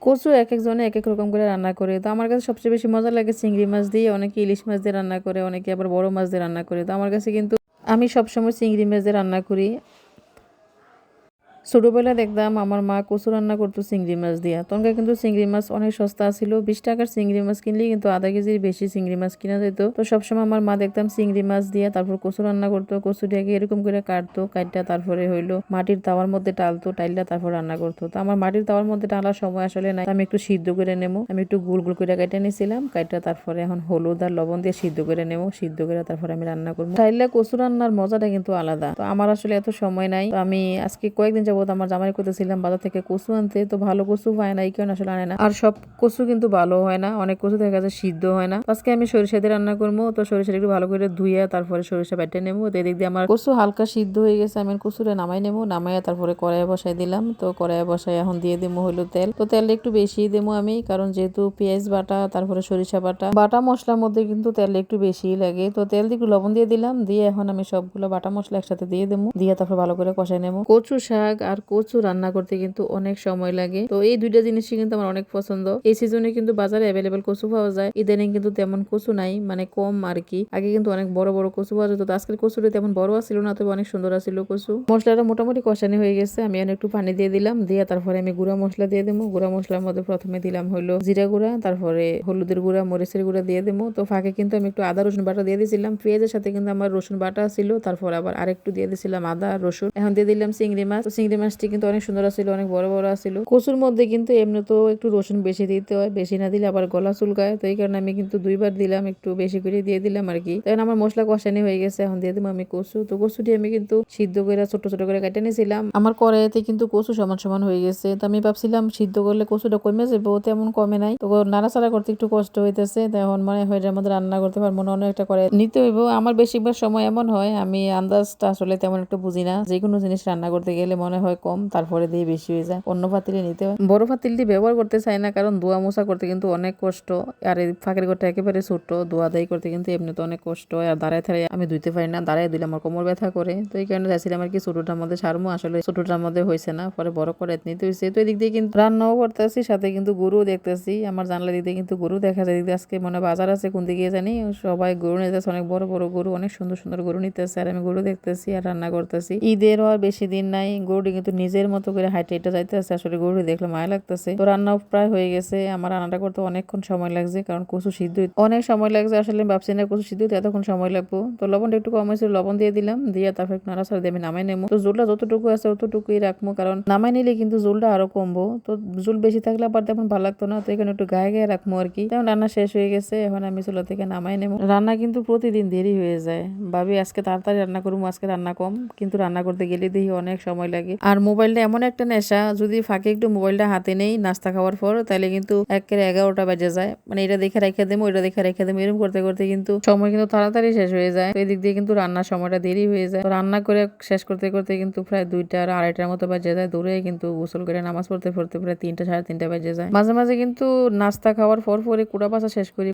কচু এক একজনে এক এক রকম করে রান্না করে। তো আমার কাছে সবচেয়ে বেশি মজা লাগে চিংড়ি মাছ দিয়ে, অনেকে ইলিশ মাছ দিয়ে রান্না করে, অনেকে আবার বড় মাছ দিয়ে রান্না করে। তো আমার কাছে কিন্তু আমি সবসময় চিংড়ি মাছ দিয়ে রান্না করি। ছোটবেলায় দেখতাম আমার মা কচু রান্না করতো চিংড়ি মাছ দিয়া। তখনকার কিন্তু চিংড়ি মাছ অনেক সস্তা ছিল, 20 টাকার চিংড়ি মাছ কিনলে কিন্তু আধা কেজির বেশি চিংড়ি মাছ কিনা যেত। তো সবসময় আমার মা দেখতাম চিংড়ি মাছ দিয়া তারপর কচু রান্না করতো। কচুটাকে এরকম করে কাটতো, কাটটা তারপরে হইলো মাটির তাওয়ার মধ্যে টালতো, টাইলটা তারপর রান্না করতো। তো আমার মাটির তাওয়ার মধ্যে টালার সময় আসলে নাই, আমি একটু সিদ্ধ করে নেবো। আমি একটু গোল গোল করে কেটে নিয়েছিলাম, কাটটা তারপরে এখন হলুদ আর লবণ দিয়ে সিদ্ধ করে নেবো। সিদ্ধ করে তারপরে আমি রান্না করবো। টাইলটা কচু রান্নার মজাটা কিন্তু আলাদা। তো আমার আসলে এত সময় নাই। তো আমি আজকে কয়েকদিন যাবত আমার জামাই করতেছিলাম বাজার থেকে কচু আনতে, তো ভালো কচু পায় না, এই কারণে আসলে আনে না। আর সব কচু কিন্তু ভালো হয় না, অনেক কচু দেখা যায় সিদ্ধ হয় না। আজকে আমি সরিষা দিয়ে রান্না করবো। তো সরিষাটা একটু ভালো করে ধুইয়া তারপরে সরিষা বেটে নেবো। তো এদিক দিয়ে আমার কচু হালকা সিদ্ধ হয়ে গেছে, আমি কচুটা নামাই নেবো। নামাইয়া তারপরে কড়াইয়ে বসাই দিলাম। তো কড়াইয়ে বসাই এখন দিয়ে দেবো হলো তেল। তো তেলটা একটু বেশি দেবো আমি, কারণ যেহেতু পেঁয়াজ বাটা তারপরে সরিষা বাটা, বাটা মশলার মধ্যে কিন্তু তেলটা একটু বেশি লাগে। তো তেল দিয়ে একটু লবণ দিয়ে দিলাম, দিয়ে এখন আমি সবগুলো বাটা মশলা একসাথে দিয়ে দেবো, দিয়ে তারপর ভালো করে কষাই নেবো। কচু শাক আর কচু রান্না করতে কিন্তু অনেক সময় লাগে। তো এই দুইটা জিনিসই কিন্তু আমার অনেক পছন্দ। এই সিজনে কিন্তু বাজারে অ্যাভেলেবেল কচু পাওয়া যায়, ইদানিং কিন্তু তেমন কচু নাই, মানে কম আর কি। আগে কিন্তু অনেক বড় বড় কচু পাওয়া যেত। আজকের কচুটা তেমন বড় ছিল না, তবে অনেক সুন্দর ছিল কচু। মশলাটা মোটামুটি কষানি হয়ে গেছে, আমি একটু পানি দিয়ে দিলাম, দিয়ে তারপরে আমি গুঁড়া মশলা দিয়ে দেবো। গুঁড়া মশলার মধ্যে প্রথমে দিলাম হলো জিরা গুঁড়া, তারপরে হলুদের গুঁড়া, মরিচের গুঁড়া দিয়ে দেবো। তো ফাঁকে কিন্তু আমি একটু আদা রসুন বাটা দিয়ে দিয়েছিলাম, পেঁয়াজের সাথে কিন্তু আমার রসুন বাটা ছিল, তারপর আবার আরেকটু দিয়ে দিয়েছিলাম আদা রসুন। এখন দিয়ে দিলাম চিংড়ি মাছ। তো চিংড়ি মাছটি কিন্তু অনেক সুন্দর ছিল, অনেক বড় বড় ছিল। কচুর মধ্যে কিন্তু এমনিতেও একটু রসুন বেশি দিতে হয়, বেশি না দিলে আবার গলা চুলকায়। তো এই কারণে আমি কিন্তু দুইবার দিলাম, একটু বেশি করে দিয়ে দিলাম আর কি। তখন আমার মশলা কষানি হয়ে গেছে, এখন দিয়ে দেবো আমি কচু। তো কচুটি আমি কিন্তু সিদ্ধ করে ছোট ছোট করে কেটে নিয়েছিলাম। আমার কড়াইতে কিন্তু কচু সমান সমান হয়ে গেছে। তো আমি ভাবছিলাম সিদ্ধ করলে কচুটা কমে যাবে, তেমন কমে নাই। তো নাড়াচাড়া করতে একটু কষ্ট হইতেছে, এখন মনে হয় এটার মধ্যে রান্না করতে পারবো না, অন্য একটা করে নিতে হইব। আমার বেশিরভাগ সময় এমন হয়, আমি আন্দাজটা আসলে তেমন একটু বুঝি না। যে কোনো জিনিস রান্না করতে গেলে মনে হয় কম, তারপরে দিয়ে বেশি হয়ে যায়, অন্য পাতিলে নিতে হয়। বড় পাতিলটি ব্যবহার করতে চাই না, কারণ ধোয়া মোছা করতে কিন্তু অনেক কষ্ট। আর এই ফাঁকের ঘরটা একেবারে ছোট, ধোয়া দায়ী করতে কিন্তু এমনিতে অনেক কষ্ট হয়। আর দাঁড়ায় থাড়ায় আমি ধুইতে পারি না, দাঁড়ায় দিলে আমার কোমর ব্যথা করে। তো এই কারণে চাইছিলাম আর কি ছোটটার মধ্যে সারমো, আসলে ছোটটার মধ্যে হয়েছে না, পরে বড় করে নিতে হয়েছে। তো এদিক দিয়ে কিন্তু রান্নাও করতেছি, সাথে কিন্তু গরুও দেখতেছি। আমার জানলা দিক দিয়ে কিন্তু গরু দেখা যায়। আজকে মনে বাজার আছে কোন দিকে জানি, সবাই গরু নিতেছে, অনেক বড় বড় গরু, অনেক সুন্দর সুন্দর গরু নিতেছে। আর আমি গরু দেখতেছি আর রান্না করতেছি। ঈদেরও আর বেশি দিন নাই, গরুটি কিন্তু নিজের মতো করে হাইটে এটা যাইতেছে। আসলে গরু দেখলে মায়া লাগতেছে। তো রান্নাও প্রায় হয়ে গেছে। আমার রান্নাটা করতে অনেকক্ষণ সময় লাগছে, কারণ কচু সিদ্ধ অনেক সময় লাগছে। আসলে ভাবছি না কচু সিদ্ধ হতে এতক্ষণ সময় লাগবো। তো লবণটা একটু কম হয়েছিল, লবণ দিয়ে দিলাম, দিয়ে তারপর একটু নাড়াচাড়া দিয়ে আমি নামাই নেবো। তো জোলটা যতটুকু আছে অতটুকুই রাখবো, কারণ নামাই নিলে কিন্তু জোলটা আরো কমবো। তো জোল বেশি থাকলে আবার তেমন ভালো লাগতো না, তো এখানে একটু গায়ে গায়ে রাখবো আর কি। তেমন রান্না শেষ হয়ে গেছে, এখন আমি চুলা থেকে নামাই নেবো। রান্না কিন্তু প্রতিদিন দেরি হয়ে যায়, ভাবি আজকে তাড়াতাড়ি রান্না করবো, আজকে রান্না কম, কিন্তু রান্না করতে গেলে দেখি অনেক সময় লাগে। আর মোবাইলটা এমন একটা নেশা, যদি ফাঁকে একটু মোবাইলটা হাতে নেই নাস্তা খাওয়ার পর, তাহলে কিন্তু একেবারে 11টা বেজে যায়। মানে এটা দেখে রেখে দেবো, ওইটা দেখে রেখে দেবো, এরকম করতে করতে কিন্তু সময় কিন্তু তাড়াতাড়ি শেষ হয়ে যায়। তো এদিক দিয়ে কিন্তু রান্নার সময়টা দেরি হয়ে যায়। তো রান্না করে শেষ করতে করতে কিন্তু প্রায় 2টা আর 2:30টার মতো বেজে যায়। দূরে কিন্তু গোসল করে নামাজ পড়তে পড়তে প্রায় 3টা 3:30 বেজে যায়। মাঝে মাঝে কিন্তু নাস্তা খাওয়ার পর পরে কুড়া বাছা শেষ করি,